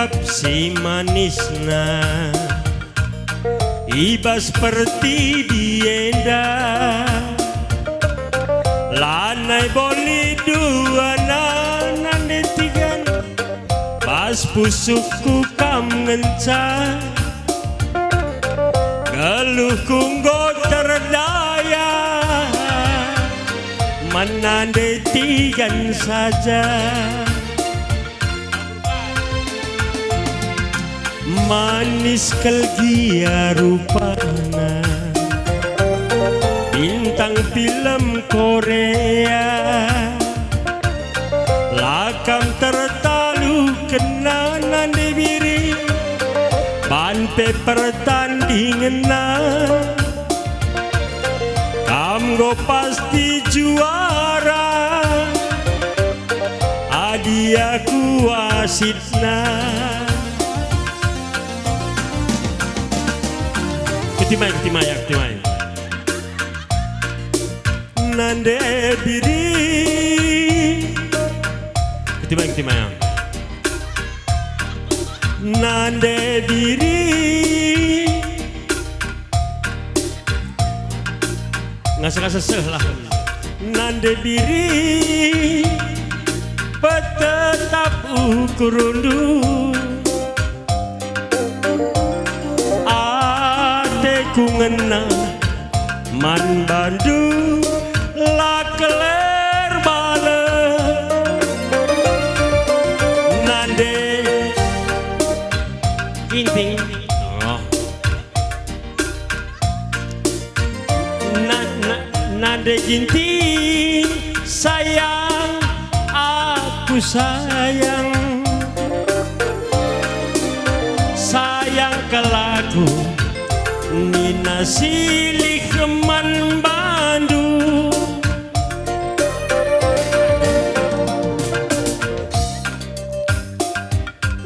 cakap si manisna, iba seperti dienda. Lanai boli dua nande tigan, pas pusukku kam ngenca. Geluh kunggo terdaya, menande tigan saja. Manis kelgia rupana, bintang film Korea. Lakam tertalu kenanan dibiri, banpe pertandingan. Kamgo pasti juara, adi aku wasitna. Kutimaya. Nande biri. Kutimaya. Nande biri. Ngasih lah. Nande biri. Petetap ukurundu. Ku ngena man Bandung la keler bale nande ginting nande ginting sayang aku sayang ke lagu Nina silih keman Bandung.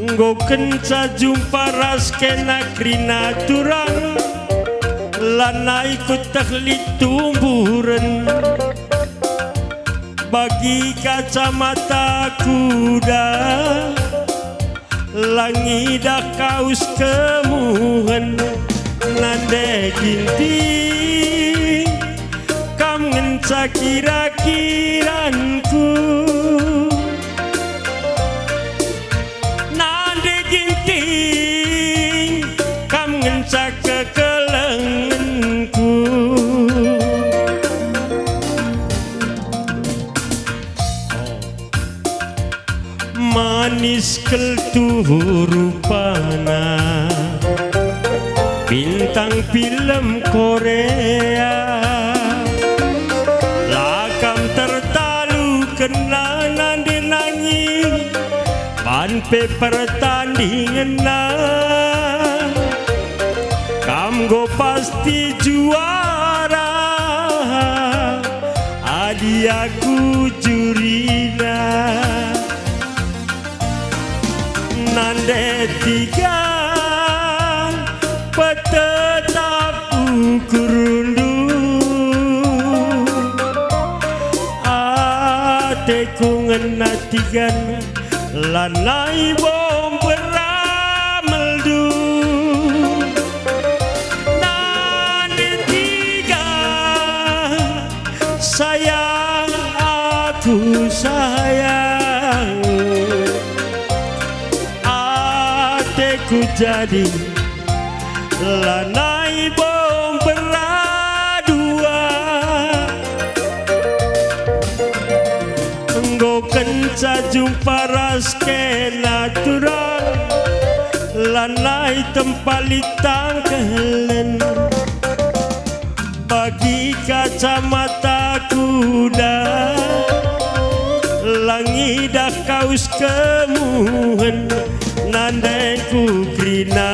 Nggo kenca jumpa raskena krina turang lana ikut takhlit tumburan bagi kacamata kuda langidah kaus kemuhen nande ginting kam ngenca kira-kiranku nande ginting kam ngenca kekelenganku manis keltuh rupana bintang film Korea lakam tertalu kenanan dinangi panpe pertandingan kamgo pasti juara adi aku jurina nande tiga tetap ukurundu ateku ngenatigan lanai bom berameldu nande tiga sayang aku sayang ateku jadi lanai bom beradua enggo kenca jumpa raskena turang lanai tempalitang kelen bagi kacamata kuda langidah kaus kemuhen nandeku krina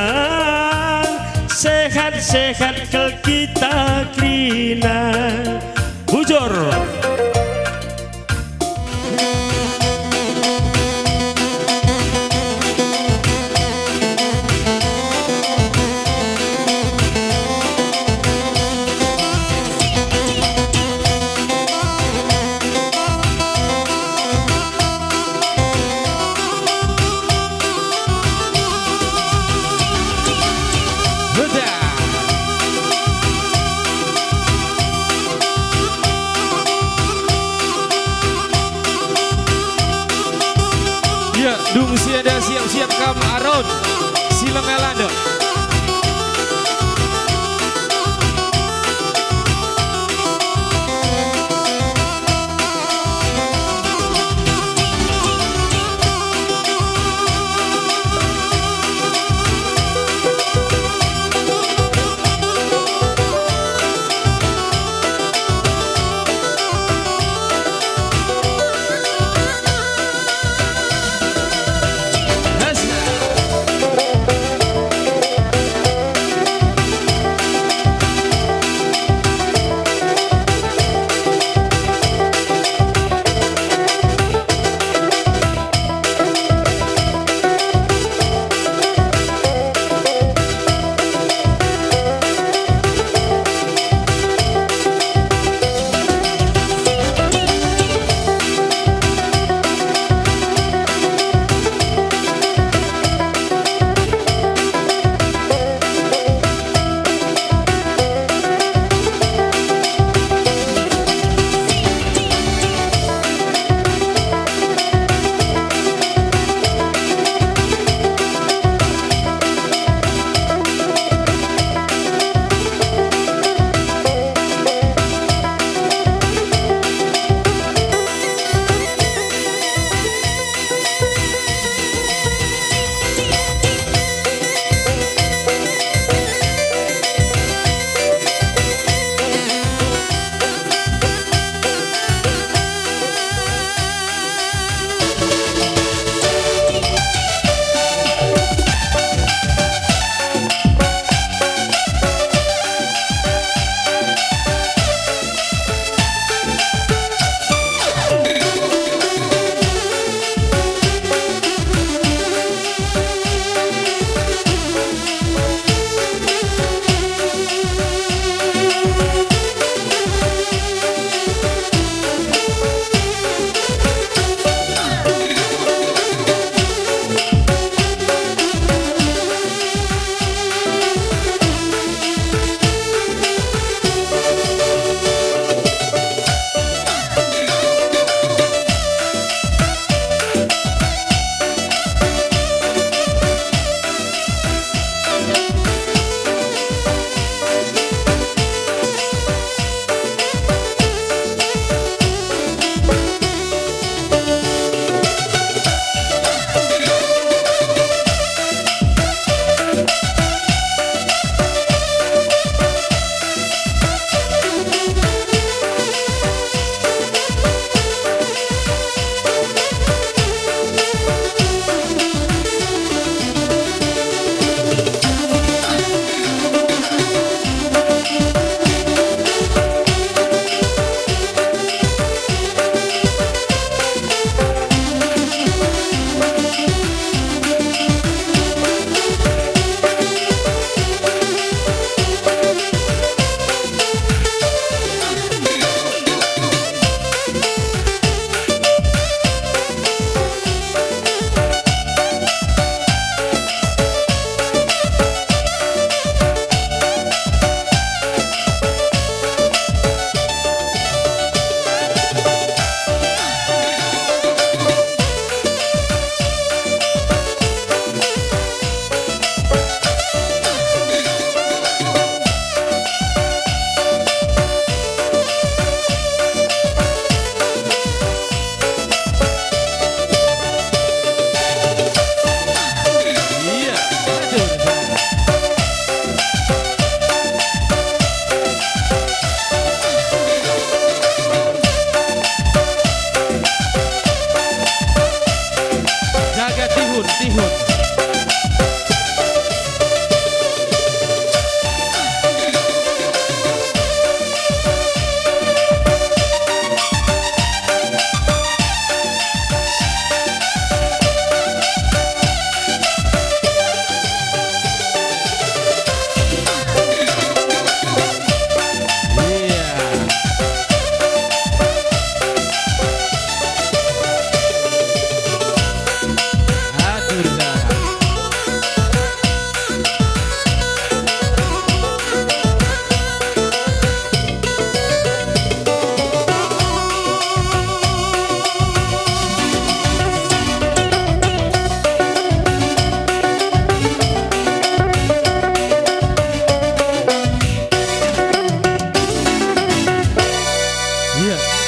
sehat-sehat kel kita krina bujur Dung siada siap-siap kam aron Silang Elanda.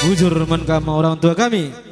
Bujur menkama orang tua kami.